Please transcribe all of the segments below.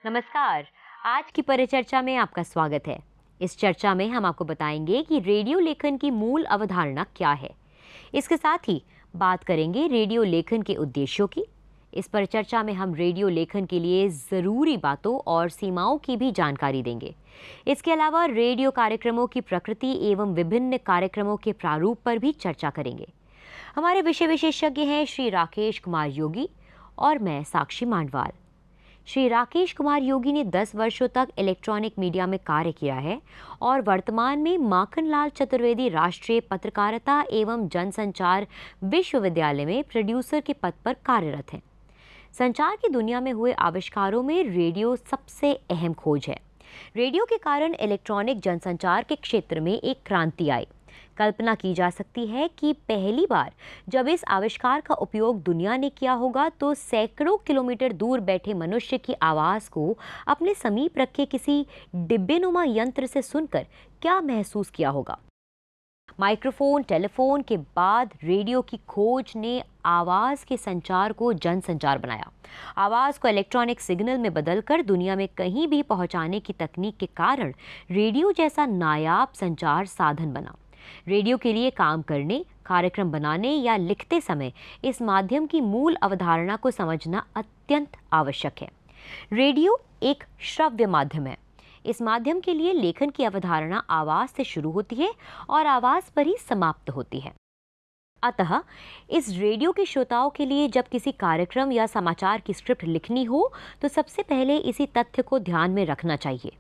नमस्कार। आज की परिचर्चा में आपका स्वागत है। इस चर्चा में हम आपको बताएंगे कि रेडियो लेखन की मूल अवधारणा क्या है। इसके साथ ही बात करेंगे रेडियो लेखन के उद्देश्यों की। इस परिचर्चा में हम रेडियो लेखन के लिए ज़रूरी बातों और सीमाओं की भी जानकारी देंगे। इसके अलावा रेडियो कार्यक्रमों की प्रकृति एवं विभिन्न कार्यक्रमों के प्रारूप पर भी चर्चा करेंगे। हमारे विषय विशेषज्ञ हैं श्री राकेश कुमार योगी और मैं साक्षी मांडवाल। श्री राकेश कुमार योगी ने 10 वर्षों तक इलेक्ट्रॉनिक मीडिया में कार्य किया है और वर्तमान में माखनलाल चतुर्वेदी राष्ट्रीय पत्रकारिता एवं जनसंचार विश्वविद्यालय में प्रोड्यूसर के पद पर कार्यरत हैं। संचार की दुनिया में हुए आविष्कारों में रेडियो सबसे अहम खोज है। रेडियो के कारण इलेक्ट्रॉनिक जनसंचार के क्षेत्र में एक क्रांति आई। कल्पना की जा सकती है कि पहली बार जब इस आविष्कार का उपयोग दुनिया ने किया होगा तो सैकड़ों किलोमीटर दूर बैठे मनुष्य की आवाज़ को अपने समीप रखे किसी डिब्बेनुमा यंत्र से सुनकर क्या महसूस किया होगा। माइक्रोफोन, टेलीफोन के बाद रेडियो की खोज ने आवाज़ के संचार को जनसंचार बनाया। आवाज़ को इलेक्ट्रॉनिक सिग्नल में बदलकर दुनिया में कहीं भी पहुंचाने की तकनीक के कारण रेडियो जैसा नायाब संचार साधन बना। रेडियो के लिए काम करने, कार्यक्रम बनाने या लिखते समय इस माध्यम की मूल अवधारणा को समझना अत्यंत आवश्यक है। रेडियो एक श्रव्य माध्यम है। इस माध्यम के लिए लेखन की अवधारणा आवाज़ से शुरू होती है और आवाज़ पर ही समाप्त होती है। अतः इस रेडियो के श्रोताओं के लिए जब किसी कार्यक्रम या समाचार की स्क्रिप्ट लिखनी हो तो सबसे पहले इसी तथ्य को ध्यान में रखना चाहिए।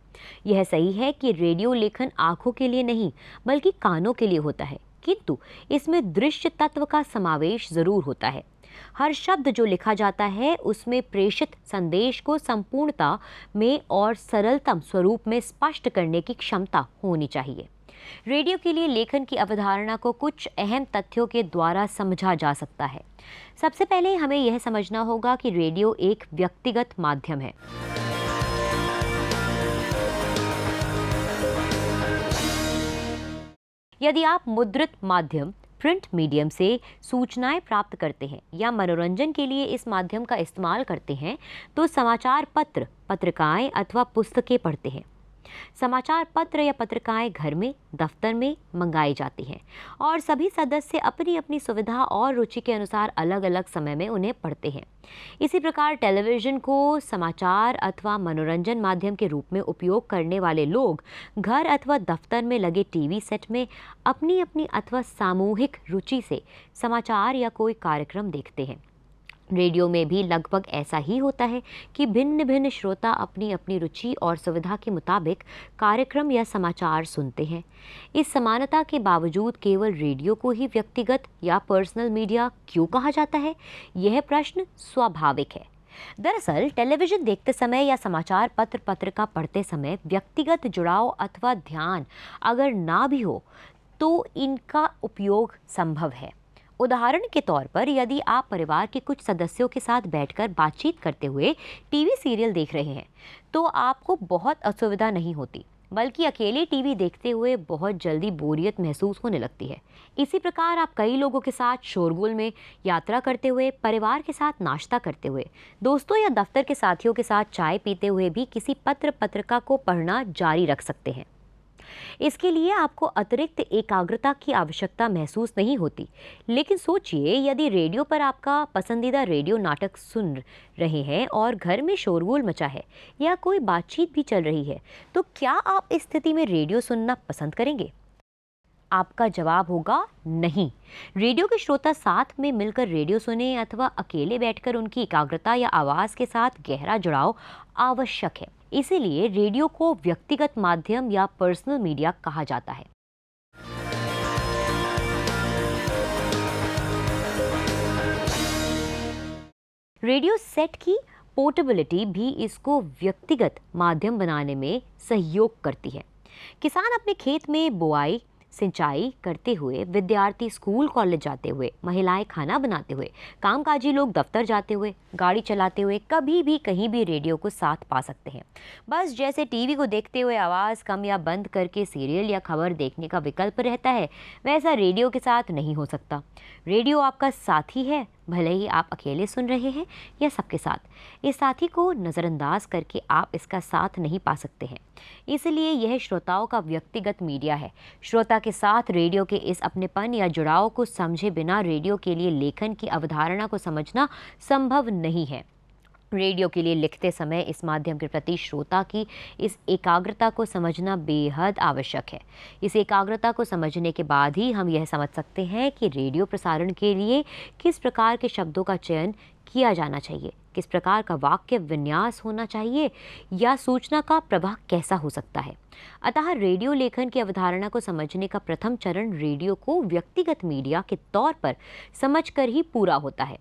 यह सही है कि रेडियो लेखन आंखों के लिए नहीं बल्कि कानों के लिए होता है, किंतु इसमें दृश्य तत्व का समावेश जरूर होता है। हर शब्द जो लिखा जाता है उसमें प्रेषित संदेश को संपूर्णता में और सरलतम स्वरूप में स्पष्ट करने की क्षमता होनी चाहिए। रेडियो के लिए लेखन की अवधारणा को कुछ अहम तथ्यों के द्वारा समझा जा सकता है। सबसे पहले हमें यह समझना होगा कि रेडियो एक व्यक्तिगत माध्यम है। यदि आप मुद्रित माध्यम प्रिंट मीडियम से सूचनाएं प्राप्त करते हैं या मनोरंजन के लिए इस माध्यम का इस्तेमाल करते हैं तो समाचार पत्र, पत्रिकाएं अथवा पुस्तकें पढ़ते हैं। समाचार पत्र या पत्रिकाएं घर में, दफ्तर में मंगाई जाती हैं और सभी सदस्य अपनी अपनी सुविधा और रुचि के अनुसार अलग अलग समय में उन्हें पढ़ते हैं। इसी प्रकार टेलीविज़न को समाचार अथवा मनोरंजन माध्यम के रूप में उपयोग करने वाले लोग घर अथवा दफ्तर में लगे टीवी सेट में अपनी अपनी अथवा सामूहिक रुचि से समाचार या कोई कार्यक्रम देखते हैं। रेडियो में भी लगभग ऐसा ही होता है कि भिन्न भिन्न श्रोता अपनी अपनी रुचि और सुविधा के मुताबिक कार्यक्रम या समाचार सुनते हैं। इस समानता के बावजूद केवल रेडियो को ही व्यक्तिगत या पर्सनल मीडिया क्यों कहा जाता है? यह प्रश्न स्वाभाविक है। दरअसल टेलीविज़न देखते समय या समाचार पत्र पत्रिका पढ़ते समय व्यक्तिगत जुड़ाव अथवा ध्यान अगर ना भी हो तो इनका उपयोग संभव है। उदाहरण के तौर पर यदि आप परिवार के कुछ सदस्यों के साथ बैठकर बातचीत करते हुए टीवी सीरियल देख रहे हैं तो आपको बहुत असुविधा नहीं होती, बल्कि अकेले टीवी देखते हुए बहुत जल्दी बोरियत महसूस होने लगती है। इसी प्रकार आप कई लोगों के साथ शोरगुल में यात्रा करते हुए, परिवार के साथ नाश्ता करते हुए, दोस्तों या दफ्तर के साथियों के साथ चाय पीते हुए भी किसी पत्र पत्रिका को पढ़ना जारी रख सकते हैं। इसके लिए आपको अतिरिक्त एकाग्रता की आवश्यकता महसूस नहीं होती। लेकिन सोचिए, यदि रेडियो पर आपका पसंदीदा रेडियो नाटक सुन रहे हैं और घर में शोरगुल मचा है या कोई बातचीत भी चल रही है तो क्या आप इस स्थिति में रेडियो सुनना पसंद करेंगे? आपका जवाब होगा नहीं। रेडियो के श्रोता साथ में मिलकर रेडियो सुने अथवा अकेले बैठकर उनकी एकाग्रता या आवाज़ के साथ गहरा जुड़ाव आवश्यक है। इसीलिए रेडियो को व्यक्तिगत माध्यम या पर्सनल मीडिया कहा जाता है। रेडियो सेट की पोर्टेबिलिटी भी इसको व्यक्तिगत माध्यम बनाने में सहयोग करती है। किसान अपने खेत में बुआई, सिंचाई करते हुए, विद्यार्थी स्कूल कॉलेज जाते हुए, महिलाएं खाना बनाते हुए, कामकाजी लोग दफ्तर जाते हुए, गाड़ी चलाते हुए कभी भी कहीं भी रेडियो को साथ पा सकते हैं। बस जैसे टीवी को देखते हुए आवाज़ कम या बंद करके सीरियल या खबर देखने का विकल्प रहता है, वैसा रेडियो के साथ नहीं हो सकता। रेडियो आपका साथी है भले ही आप अकेले सुन रहे हैं या सबके साथ। इस साथी को नज़रअंदाज करके आप इसका साथ नहीं पा सकते हैं। इसलिए यह श्रोताओं का व्यक्तिगत मीडिया है। श्रोता के साथ रेडियो के इस अपनेपन या जुड़ाव को समझे बिना रेडियो के लिए लेखन की अवधारणा को समझना संभव नहीं है। रेडियो के लिए लिखते समय इस माध्यम के प्रति श्रोता की इस एकाग्रता को समझना बेहद आवश्यक है। इस एकाग्रता को समझने के बाद ही हम यह समझ सकते हैं कि रेडियो प्रसारण के लिए किस प्रकार के शब्दों का चयन किया जाना चाहिए, किस प्रकार का वाक्य विन्यास होना चाहिए या सूचना का प्रवाह कैसा हो सकता है। अतः रेडियो लेखन की अवधारणा को समझने का प्रथम चरण रेडियो को व्यक्तिगत मीडिया के तौर पर समझकर ही पूरा होता है।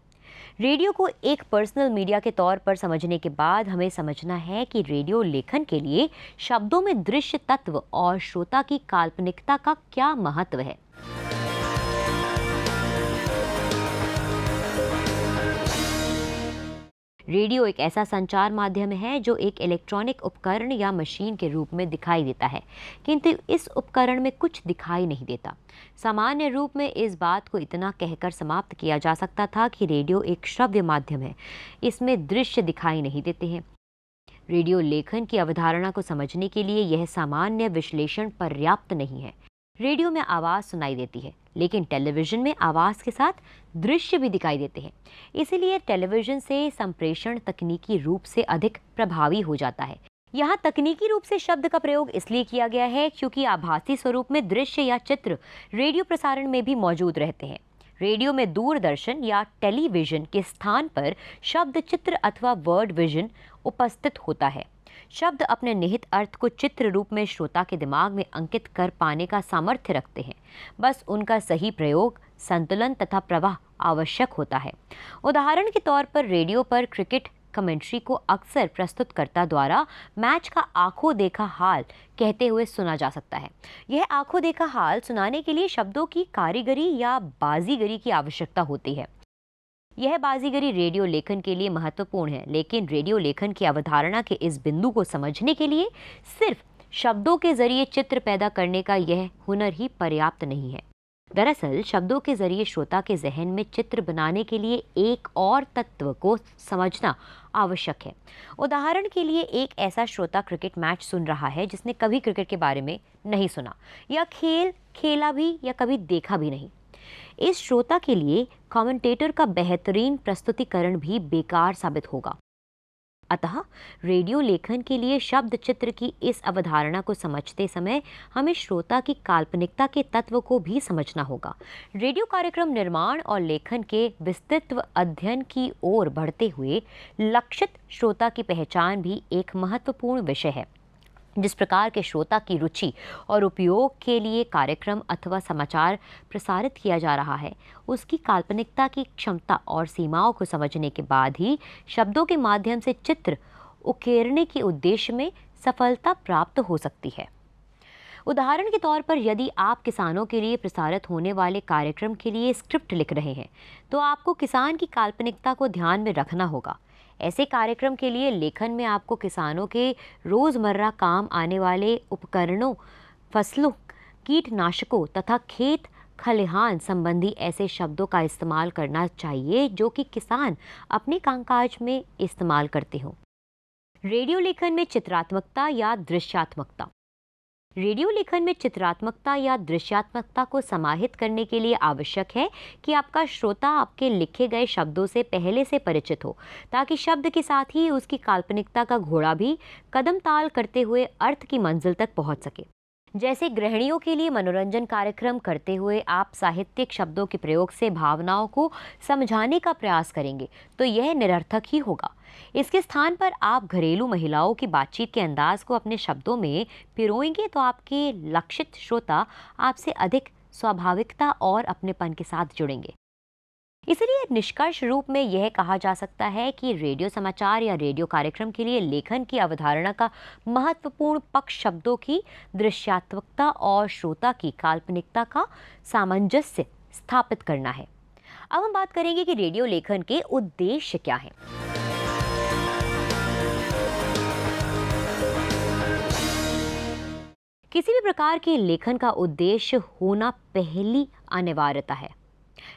रेडियो को एक पर्सनल मीडिया के तौर पर समझने के बाद हमें समझना है कि रेडियो लेखन के लिए शब्दों में दृश्य तत्व और श्रोता की काल्पनिकता का क्या महत्व है। रेडियो एक ऐसा संचार माध्यम है जो एक इलेक्ट्रॉनिक उपकरण या मशीन के रूप में दिखाई देता है, किंतु इस उपकरण में कुछ दिखाई नहीं देता। सामान्य रूप में इस बात को इतना कहकर समाप्त किया जा सकता था कि रेडियो एक श्रव्य माध्यम है, इसमें दृश्य दिखाई नहीं देते हैं। रेडियो लेखन की अवधारणा को समझने के लिए यह सामान्य विश्लेषण पर्याप्त नहीं है। रेडियो में आवाज़ सुनाई देती है, लेकिन टेलीविज़न में आवाज़ के साथ दृश्य भी दिखाई देते हैं। इसीलिए टेलीविज़न से संप्रेषण तकनीकी रूप से अधिक प्रभावी हो जाता है। यहाँ तकनीकी रूप से शब्द का प्रयोग इसलिए किया गया है क्योंकि आभासी स्वरूप में दृश्य या चित्र रेडियो प्रसारण में भी मौजूद रहते हैं। रेडियो में दूरदर्शन या टेलीविज़न के स्थान पर शब्द चित्र अथवा वर्ड विजन उपस्थित होता है। शब्द अपने निहित अर्थ को चित्र रूप में श्रोता के दिमाग में अंकित कर पाने का सामर्थ्य रखते हैं। बस उनका सही प्रयोग, संतुलन तथा प्रवाह आवश्यक होता है। उदाहरण के तौर पर रेडियो पर क्रिकेट कमेंट्री को अक्सर प्रस्तुतकर्ता द्वारा मैच का आंखों देखा हाल कहते हुए सुना जा सकता है। यह आंखों देखा हाल सुनाने के लिए शब्दों की कारीगरी या बाजीगरी की आवश्यकता होती है। यह बाजीगरी रेडियो लेखन के लिए महत्वपूर्ण है, लेकिन रेडियो लेखन की अवधारणा के इस बिंदु को समझने के लिए सिर्फ शब्दों के जरिए चित्र पैदा करने का यह हुनर ही पर्याप्त नहीं है। दरअसल शब्दों के जरिए श्रोता के जहन में चित्र बनाने के लिए एक और तत्व को समझना आवश्यक है। उदाहरण के लिए एक ऐसा श्रोता क्रिकेट मैच सुन रहा है जिसने कभी क्रिकेट के बारे में नहीं सुना या खेल खेला भी या कभी देखा भी नहीं। इस श्रोता के लिए कमेंटेटर का बेहतरीन प्रस्तुतिकरण भी बेकार साबित होगा। अतः रेडियो लेखन के लिए शब्द चित्र की इस अवधारणा को समझते समय हमें श्रोता की काल्पनिकता के तत्व को भी समझना होगा। रेडियो कार्यक्रम निर्माण और लेखन के विस्तृत अध्ययन की ओर बढ़ते हुए लक्षित श्रोता की पहचान भी एक महत्वपूर्ण विषय है। जिस प्रकार के श्रोता की रुचि और उपयोग के लिए कार्यक्रम अथवा समाचार प्रसारित किया जा रहा है, उसकी काल्पनिकता की क्षमता और सीमाओं को समझने के बाद ही शब्दों के माध्यम से चित्र उकेरने के उद्देश्य में सफलता प्राप्त हो सकती है। उदाहरण के तौर पर यदि आप किसानों के लिए प्रसारित होने वाले कार्यक्रम के लिए स्क्रिप्ट लिख रहे हैं, तो आपको किसान की काल्पनिकता को ध्यान में रखना होगा। ऐसे कार्यक्रम के लिए लेखन में आपको किसानों के रोज़मर्रा काम आने वाले उपकरणों, फसलों, कीटनाशकों तथा खेत खलिहान संबंधी ऐसे शब्दों का इस्तेमाल करना चाहिए जो कि किसान अपने कामकाज में इस्तेमाल करते हों। रेडियो लेखन में चित्रात्मकता या दृश्यात्मकता। रेडियो लेखन में चित्रात्मकता या दृश्यात्मकता को समाहित करने के लिए आवश्यक है कि आपका श्रोता आपके लिखे गए शब्दों से पहले से परिचित हो, ताकि शब्द के साथ ही उसकी काल्पनिकता का घोड़ा भी कदम ताल करते हुए अर्थ की मंजिल तक पहुंच सके। जैसे गृहिणियों के लिए मनोरंजन कार्यक्रम करते हुए आप साहित्यिक शब्दों के प्रयोग से भावनाओं को समझाने का प्रयास करेंगे तो यह निरर्थक ही होगा। इसके स्थान पर आप घरेलू महिलाओं की बातचीत के अंदाज को अपने शब्दों में पिरोएंगे तो आपके लक्षित श्रोता आपसे अधिक स्वाभाविकता और अपनेपन के साथ जुड़ेंगे। इसलिए निष्कर्ष रूप में यह कहा जा सकता है कि रेडियो समाचार या रेडियो कार्यक्रम के लिए लेखन की अवधारणा का महत्वपूर्ण पक्ष शब्दों की दृश्यात्मकता और श्रोता की काल्पनिकता का सामंजस्य स्थापित करना है। अब हम बात करेंगे कि रेडियो लेखन के उद्देश्य क्या हैं। किसी भी प्रकार के लेखन का उद्देश्य होना पहली अनिवार्यता है।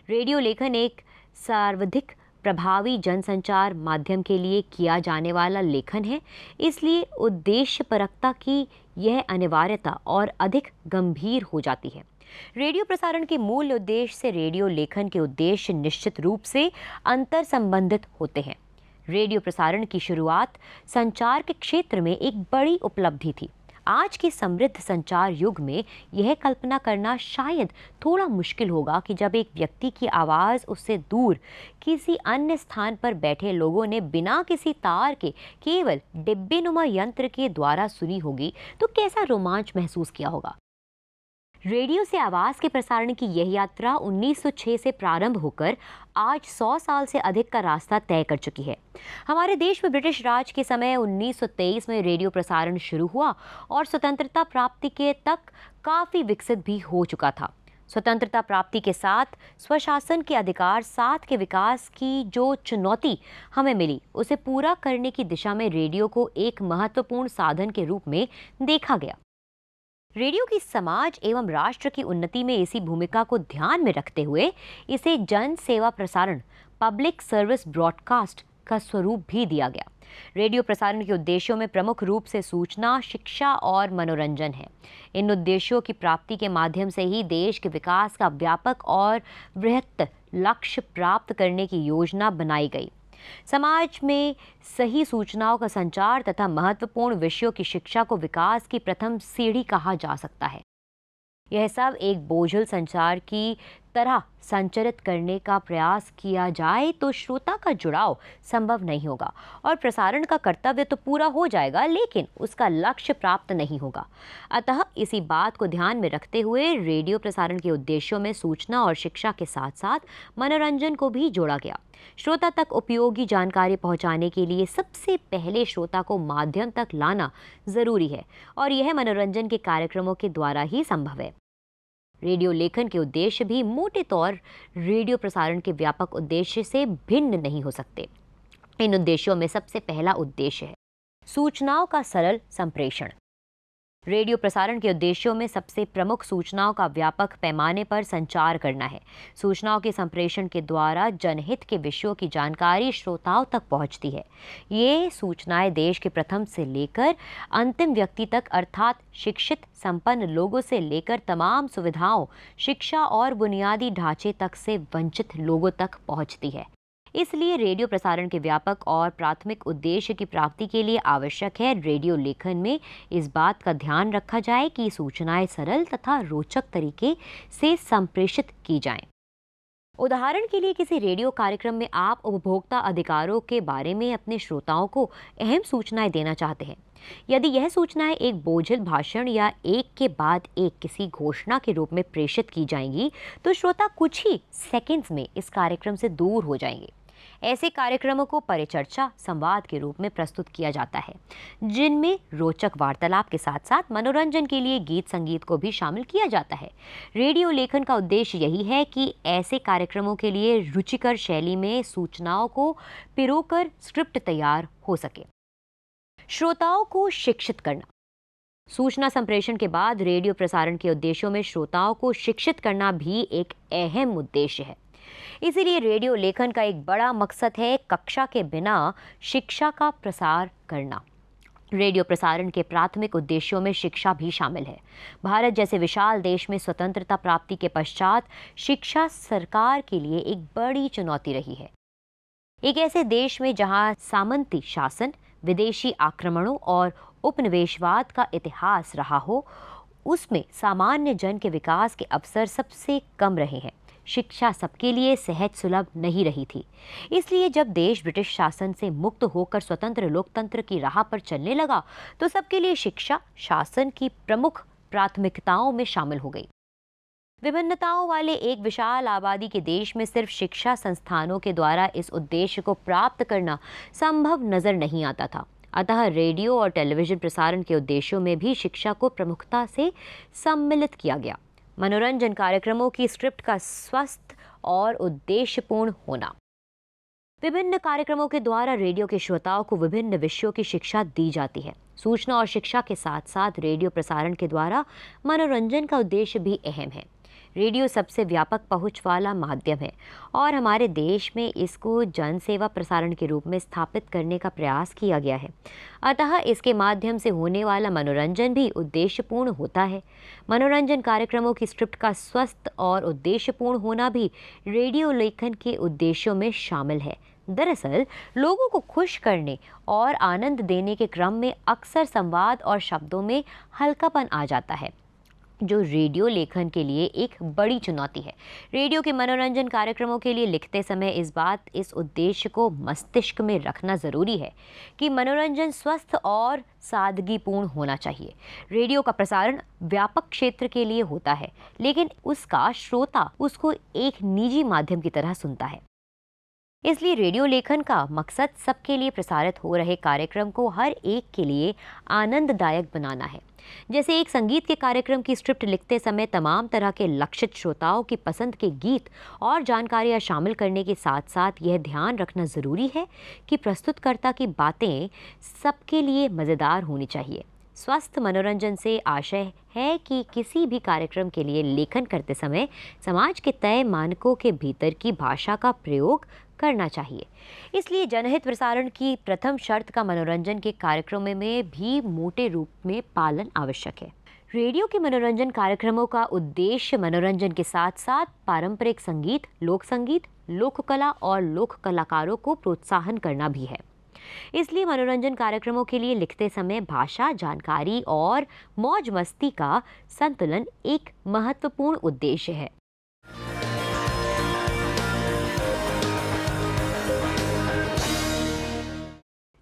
रेडियो लेखन एक सर्वाधिक प्रभावी जनसंचार माध्यम के लिए किया जाने वाला लेखन है, इसलिए उद्देश्यपरकता की यह अनिवार्यता और अधिक गंभीर हो जाती है। रेडियो प्रसारण के मूल उद्देश्य से रेडियो लेखन के उद्देश्य निश्चित रूप से अंतर संबंधित होते हैं। रेडियो प्रसारण की शुरुआत संचार के क्षेत्र में एक बड़ी उपलब्धि थी। आज के समृद्ध संचार युग में यह कल्पना करना शायद थोड़ा मुश्किल होगा कि जब एक व्यक्ति की आवाज़ उससे दूर किसी अन्य स्थान पर बैठे लोगों ने बिना किसी तार के केवल डिब्बेनुमा यंत्र के द्वारा सुनी होगी, तो कैसा रोमांच महसूस किया होगा। रेडियो से आवाज़ के प्रसारण की यह यात्रा 1906 से प्रारंभ होकर आज 100 साल से अधिक का रास्ता तय कर चुकी है। हमारे देश में ब्रिटिश राज के समय 1923 में रेडियो प्रसारण शुरू हुआ और स्वतंत्रता प्राप्ति के तक काफ़ी विकसित भी हो चुका था। स्वतंत्रता प्राप्ति के साथ स्वशासन के अधिकार साथ के विकास की जो चुनौती हमें मिली, उसे पूरा करने की दिशा में रेडियो को एक महत्वपूर्ण साधन के रूप में देखा गया। रेडियो की समाज एवं राष्ट्र की उन्नति में इसी भूमिका को ध्यान में रखते हुए इसे जन सेवा प्रसारण पब्लिक सर्विस ब्रॉडकास्ट का स्वरूप भी दिया गया। रेडियो प्रसारण के उद्देश्यों में प्रमुख रूप से सूचना, शिक्षा और मनोरंजन है। इन उद्देश्यों की प्राप्ति के माध्यम से ही देश के विकास का व्यापक और बृहत लक्ष्य प्राप्त करने की योजना बनाई गई। समाज में सही सूचनाओं का संचार तथा महत्वपूर्ण विषयों की शिक्षा को विकास की प्रथम सीढ़ी कहा जा सकता है। यह सब एक बोझिल संचार की तरह संचरित करने का प्रयास किया जाए तो श्रोता का जुड़ाव संभव नहीं होगा और प्रसारण का कर्तव्य तो पूरा हो जाएगा, लेकिन उसका लक्ष्य प्राप्त नहीं होगा। अतः इसी बात को ध्यान में रखते हुए रेडियो प्रसारण के उद्देश्यों में सूचना और शिक्षा के साथ साथ मनोरंजन को भी जोड़ा गया। श्रोता तक उपयोगी जानकारी पहुंचाने के लिए सबसे पहले श्रोता को माध्यम तक लाना जरूरी है और यह मनोरंजन के कार्यक्रमों के द्वारा ही संभव है। रेडियो लेखन के उद्देश्य भी मोटे तौर रेडियो प्रसारण के व्यापक उद्देश्य से भिन्न नहीं हो सकते। इन उद्देश्यों में सबसे पहला उद्देश्य है सूचनाओं का सरल संप्रेषण। रेडियो प्रसारण के उद्देश्यों में सबसे प्रमुख सूचनाओं का व्यापक पैमाने पर संचार करना है। सूचनाओं के संप्रेषण के द्वारा जनहित के विषयों की जानकारी श्रोताओं तक पहुंचती है। ये सूचनाएं देश के प्रथम से लेकर अंतिम व्यक्ति तक अर्थात शिक्षित संपन्न लोगों से लेकर तमाम सुविधाओं, शिक्षा और बुनियादी ढांचे तक से वंचित लोगों तक पहुंचती है। इसलिए रेडियो प्रसारण के व्यापक और प्राथमिक उद्देश्य की प्राप्ति के लिए आवश्यक है रेडियो लेखन में इस बात का ध्यान रखा जाए कि सूचनाएं सरल तथा रोचक तरीके से संप्रेषित की जाएं। उदाहरण के लिए किसी रेडियो कार्यक्रम में आप उपभोक्ता अधिकारों के बारे में अपने श्रोताओं को अहम सूचनाएं देना चाहते हैं। यदि यह सूचनाएं एक बोझिल भाषण या एक के बाद एक किसी घोषणा के रूप में प्रेषित की जाएंगी, तो श्रोता कुछ ही सेकंड्स में इस कार्यक्रम से दूर हो जाएंगे। ऐसे कार्यक्रमों को परिचर्चा संवाद के रूप में प्रस्तुत किया जाता है, जिनमें रोचक वार्तालाप के साथ साथ मनोरंजन के लिए गीत संगीत को भी शामिल किया जाता है। रेडियो लेखन का उद्देश्य यही है कि ऐसे कार्यक्रमों के लिए रुचिकर शैली में सूचनाओं को पिरोकर स्क्रिप्ट तैयार हो सके। श्रोताओं को शिक्षित करना। सूचना संप्रेषण के बाद रेडियो प्रसारण के उद्देश्यों में श्रोताओं को शिक्षित करना भी एक अहम उद्देश्य है। इसीलिए रेडियो लेखन का एक बड़ा मकसद है कक्षा के बिना शिक्षा का प्रसार करना। रेडियो प्रसारण के प्राथमिक उद्देश्यों में शिक्षा भी शामिल है। भारत जैसे विशाल देश में स्वतंत्रता प्राप्ति के पश्चात शिक्षा सरकार के लिए एक बड़ी चुनौती रही है। एक ऐसे देश में जहां सामंती शासन, विदेशी आक्रमणों और उपनिवेशवाद का इतिहास रहा हो, उसमें सामान्य जन के विकास के अवसर सबसे कम रहे हैं। शिक्षा सबके लिए सहज सुलभ नहीं रही थी। इसलिए जब देश ब्रिटिश शासन से मुक्त होकर स्वतंत्र लोकतंत्र की राह पर चलने लगा, तो सबके लिए शिक्षा शासन की प्रमुख प्राथमिकताओं में शामिल हो गई। विभिन्नताओं वाले एक विशाल आबादी के देश में सिर्फ शिक्षा संस्थानों के द्वारा इस उद्देश्य को प्राप्त करना संभव नजर नहीं आता था। अतः रेडियो और टेलीविजन प्रसारण के उद्देश्यों में भी शिक्षा को प्रमुखता से सम्मिलित किया गया। मनोरंजन कार्यक्रमों की स्क्रिप्ट का स्वस्थ और उद्देश्यपूर्ण होना। विभिन्न कार्यक्रमों के द्वारा रेडियो के श्रोताओं को विभिन्न विषयों की शिक्षा दी जाती है। सूचना और शिक्षा के साथ साथ रेडियो प्रसारण के द्वारा मनोरंजन का उद्देश्य भी अहम है। रेडियो सबसे व्यापक पहुंच वाला माध्यम है और हमारे देश में इसको जन सेवा प्रसारण के रूप में स्थापित करने का प्रयास किया गया है। अतः इसके माध्यम से होने वाला मनोरंजन भी उद्देश्यपूर्ण होता है। मनोरंजन कार्यक्रमों की स्क्रिप्ट का स्वस्थ और उद्देश्यपूर्ण होना भी रेडियो लेखन के उद्देश्यों में शामिल है। दरअसल लोगों को खुश करने और आनंद देने के क्रम में अक्सर संवाद और शब्दों में हल्कापन आ जाता है, जो रेडियो लेखन के लिए एक बड़ी चुनौती है। रेडियो के मनोरंजन कार्यक्रमों के लिए लिखते समय इस उद्देश्य को मस्तिष्क में रखना ज़रूरी है कि मनोरंजन स्वस्थ और सादगीपूर्ण होना चाहिए। रेडियो का प्रसारण व्यापक क्षेत्र के लिए होता है, लेकिन उसका श्रोता उसको एक निजी माध्यम की तरह सुनता है। इसलिए रेडियो लेखन का मकसद सबके लिए प्रसारित हो रहे कार्यक्रम को हर एक के लिए आनंददायक बनाना है। जैसे एक संगीत के कार्यक्रम की स्क्रिप्ट लिखते समय तमाम तरह के लक्षित श्रोताओं की पसंद के गीत और जानकारियां शामिल करने के साथ साथ यह ध्यान रखना ज़रूरी है कि प्रस्तुतकर्ता की बातें सबके लिए मज़ेदार होनी चाहिए। स्वस्थ मनोरंजन से आशय है कि किसी भी कार्यक्रम के लिए लेखन करते समय समाज के तय मानकों के भीतर की भाषा का प्रयोग करना चाहिए। इसलिए जनहित प्रसारण की प्रथम शर्त का मनोरंजन के कार्यक्रमों में भी मोटे रूप में पालन आवश्यक है। रेडियो के मनोरंजन कार्यक्रमों का उद्देश्य मनोरंजन के साथ साथ पारंपरिक संगीत, लोक संगीत, लोक कला और लोक कलाकारों को प्रोत्साहन करना भी है। इसलिए मनोरंजन कार्यक्रमों के लिए लिखते समय भाषा, जानकारी और मौज मस्ती का संतुलन एक महत्वपूर्ण उद्देश्य है।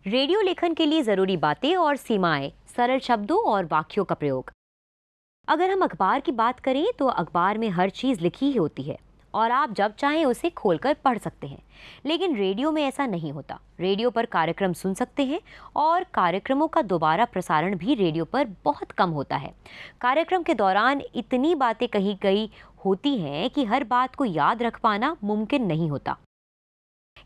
रेडियो लेखन के लिए ज़रूरी बातें और सीमाएं, सरल शब्दों और वाक्यों का प्रयोग। अगर हम अखबार की बात करें तो अखबार में हर चीज़ लिखी ही होती है और आप जब चाहें उसे खोलकर पढ़ सकते हैं, लेकिन रेडियो में ऐसा नहीं होता। रेडियो पर कार्यक्रम सुन सकते हैं और कार्यक्रमों का दोबारा प्रसारण भी रेडियो पर बहुत कम होता है। कार्यक्रम के दौरान इतनी बातें कही गई होती हैं कि हर बात को याद रख पाना मुमकिन नहीं होता।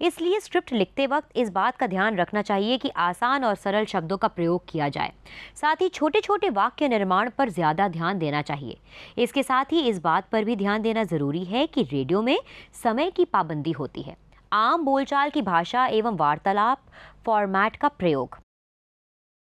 इसलिए स्क्रिप्ट लिखते वक्त इस बात का ध्यान रखना चाहिए कि आसान और सरल शब्दों का प्रयोग किया जाए। साथ ही छोटे छोटे वाक्य निर्माण पर ज़्यादा ध्यान देना चाहिए। इसके साथ ही इस बात पर भी ध्यान देना ज़रूरी है कि रेडियो में समय की पाबंदी होती है। आम बोलचाल की भाषा एवं वार्तालाप फॉर्मेट का प्रयोग।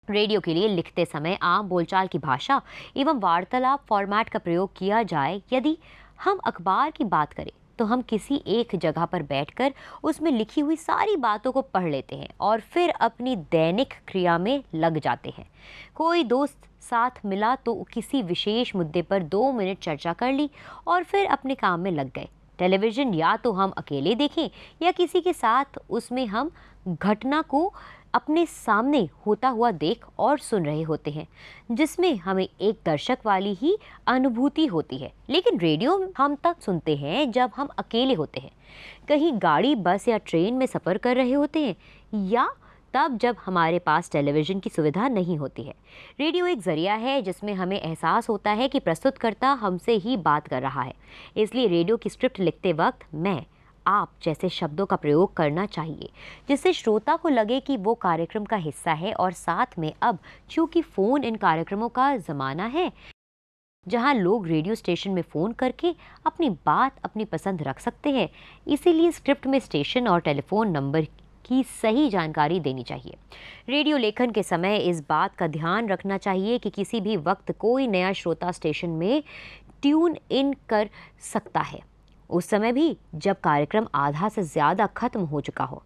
रेडियो के लिए लिखते समय आम बोलचाल की भाषा एवं वार्तालाप फॉर्मेट का प्रयोग किया जाए। यदि हम अखबार की बात करें तो हम किसी एक जगह पर बैठकर उसमें लिखी हुई सारी बातों को पढ़ लेते हैं और फिर अपनी दैनिक क्रिया में लग जाते हैं। कोई दोस्त साथ मिला तो किसी विशेष मुद्दे पर 2 मिनट चर्चा कर ली और फिर अपने काम में लग गए। टेलीविज़न या तो हम अकेले देखें या किसी के साथ, उसमें हम घटना को अपने सामने होता हुआ देख और सुन रहे होते हैं, जिसमें हमें एक दर्शक वाली ही अनुभूति होती है। लेकिन रेडियो हम तब सुनते हैं जब हम अकेले होते हैं, कहीं गाड़ी, बस या ट्रेन में सफ़र कर रहे होते हैं, या तब जब हमारे पास टेलीविज़न की सुविधा नहीं होती है। रेडियो एक ज़रिया है जिसमें हमें एहसास होता है कि प्रस्तुतकर्ता हमसे ही बात कर रहा है। इसलिए रेडियो की स्क्रिप्ट लिखते वक्त मैं, आप जैसे शब्दों का प्रयोग करना चाहिए जिससे श्रोता को लगे कि वो कार्यक्रम का हिस्सा है। और साथ में अब चूँकि फ़ोन इन कार्यक्रमों का ज़माना है जहां लोग रेडियो स्टेशन में फ़ोन करके अपनी बात, अपनी पसंद रख सकते हैं, इसीलिए स्क्रिप्ट में स्टेशन और टेलीफोन नंबर की सही जानकारी देनी चाहिए। रेडियो लेखन के समय इस बात का ध्यान रखना चाहिए कि किसी भी वक्त कोई नया श्रोता स्टेशन में ट्यून इन कर सकता है, उस समय भी जब कार्यक्रम आधा से ज़्यादा खत्म हो चुका हो।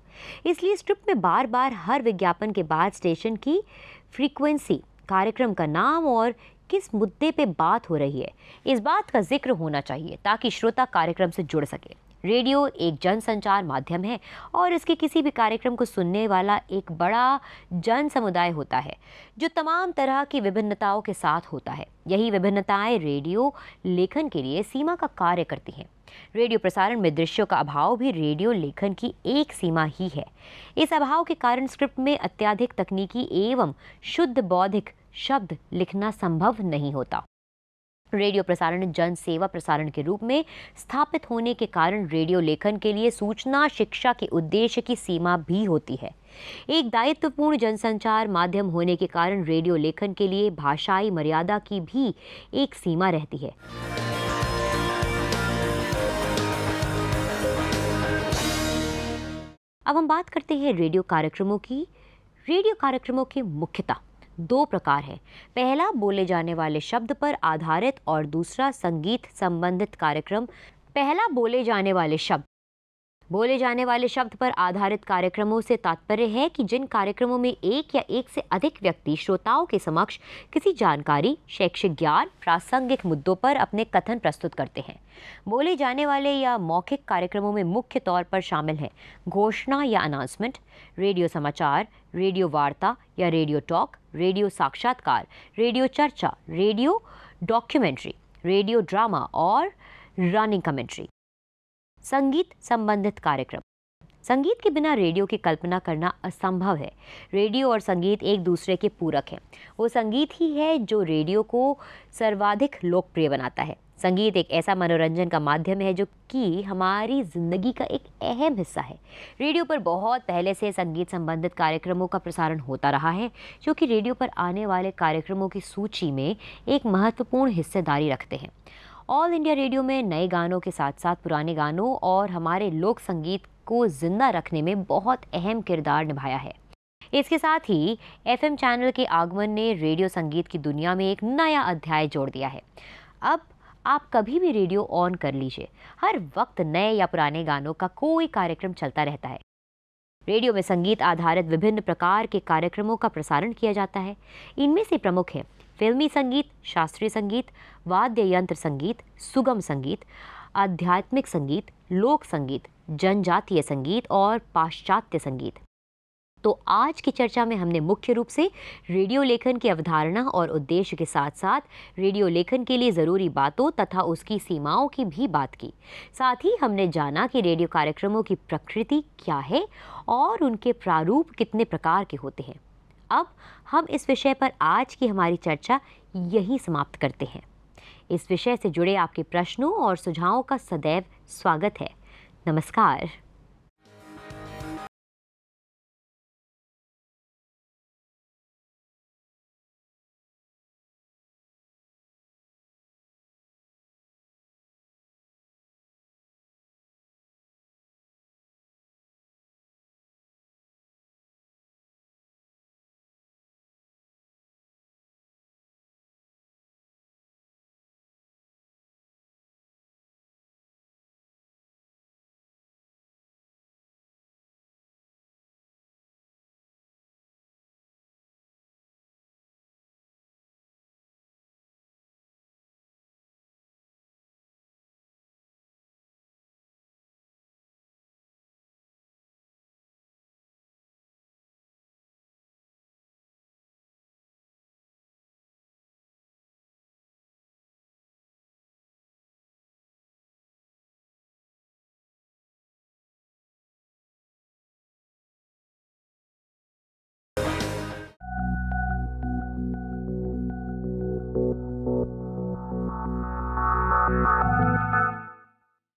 इसलिए स्क्रिप्ट में बार बार हर विज्ञापन के बाद स्टेशन की फ्रीक्वेंसी, कार्यक्रम का नाम और किस मुद्दे पे बात हो रही है, इस बात का जिक्र होना चाहिए ताकि श्रोता कार्यक्रम से जुड़ सके। रेडियो एक जनसंचार माध्यम है और इसके किसी भी कार्यक्रम को सुनने वाला एक बड़ा जन समुदाय होता है जो तमाम तरह की विभिन्नताओं के साथ होता है। यही विभिन्नताएं रेडियो लेखन के लिए सीमा का कार्य करती हैं। रेडियो प्रसारण में दृश्यों का अभाव भी रेडियो लेखन की एक सीमा ही है। इस अभाव के कारण स्क्रिप्ट में अत्यधिक तकनीकी एवं शुद्ध बौद्धिक शब्द लिखना संभव नहीं होता। रेडियो प्रसारण जन सेवा प्रसारण के रूप में स्थापित होने के कारण रेडियो लेखन के लिए सूचना शिक्षा के उद्देश्य की सीमा भी होती है। एक दायित्वपूर्ण जनसंचार माध्यम होने के कारण रेडियो लेखन के लिए भाषाई मर्यादा की भी एक सीमा रहती है। अब हम बात करते हैं रेडियो कार्यक्रमों की। रेडियो कार्यक्रमों की मुख्यतः दो प्रकार हैं। पहला बोले जाने वाले शब्द पर आधारित और दूसरा संगीत संबंधित कार्यक्रम। पहला बोले जाने वाले शब्द पर आधारित कार्यक्रमों से तात्पर्य है कि जिन कार्यक्रमों में एक या एक से अधिक व्यक्ति श्रोताओं के समक्ष किसी जानकारी, शैक्षिक ज्ञान, प्रासंगिक मुद्दों पर अपने कथन प्रस्तुत करते हैं। बोले जाने वाले या मौखिक कार्यक्रमों में मुख्य तौर पर शामिल है घोषणा या अनाउंसमेंट, रेडियो समाचार, रेडियो वार्ता या रेडियो टॉक, रेडियो साक्षात्कार, रेडियो चर्चा, रेडियो डॉक्यूमेंट्री, रेडियो ड्रामा और रनिंग कमेंट्री। संगीत संबंधित कार्यक्रम। संगीत के बिना रेडियो की कल्पना करना असंभव है। रेडियो और संगीत एक दूसरे के पूरक हैं। वो संगीत ही है जो रेडियो को सर्वाधिक लोकप्रिय बनाता है। संगीत एक ऐसा मनोरंजन का माध्यम है जो कि हमारी जिंदगी का एक अहम हिस्सा है। रेडियो पर बहुत पहले से संगीत संबंधित कार्यक्रमों का प्रसारण होता रहा है, जो कि रेडियो पर आने वाले कार्यक्रमों की सूची में एक महत्वपूर्ण हिस्सेदारी रखते हैं। ऑल इंडिया रेडियो में नए गानों के साथ साथ पुराने गानों और हमारे लोक संगीत को जिंदा रखने में बहुत अहम किरदार निभाया है। इसके साथ ही एफएम चैनल के आगमन ने रेडियो संगीत की दुनिया में एक नया अध्याय जोड़ दिया है। अब आप कभी भी रेडियो ऑन कर लीजिए, हर वक्त नए या पुराने गानों का कोई कार्यक्रम चलता रहता है। रेडियो में संगीत आधारित विभिन्न प्रकार के कार्यक्रमों का प्रसारण किया जाता है। इनमें से प्रमुख हैं फिल्मी संगीत, शास्त्रीय संगीत, वाद्य यंत्र संगीत, सुगम संगीत, आध्यात्मिक संगीत, लोक संगीत, जनजातीय संगीत और पाश्चात्य संगीत। तो आज की चर्चा में हमने मुख्य रूप से रेडियो लेखन की अवधारणा और उद्देश्य के साथ साथ रेडियो लेखन के लिए ज़रूरी बातों तथा उसकी सीमाओं की भी बात की। साथ ही हमने जाना कि रेडियो कार्यक्रमों की प्रकृति क्या है और उनके प्रारूप कितने प्रकार के होते हैं। अब हम इस विषय पर आज की हमारी चर्चा यहीं समाप्त करते हैं। इस विषय से जुड़े आपके प्रश्नों और सुझावों का सदैव स्वागत है। नमस्कार।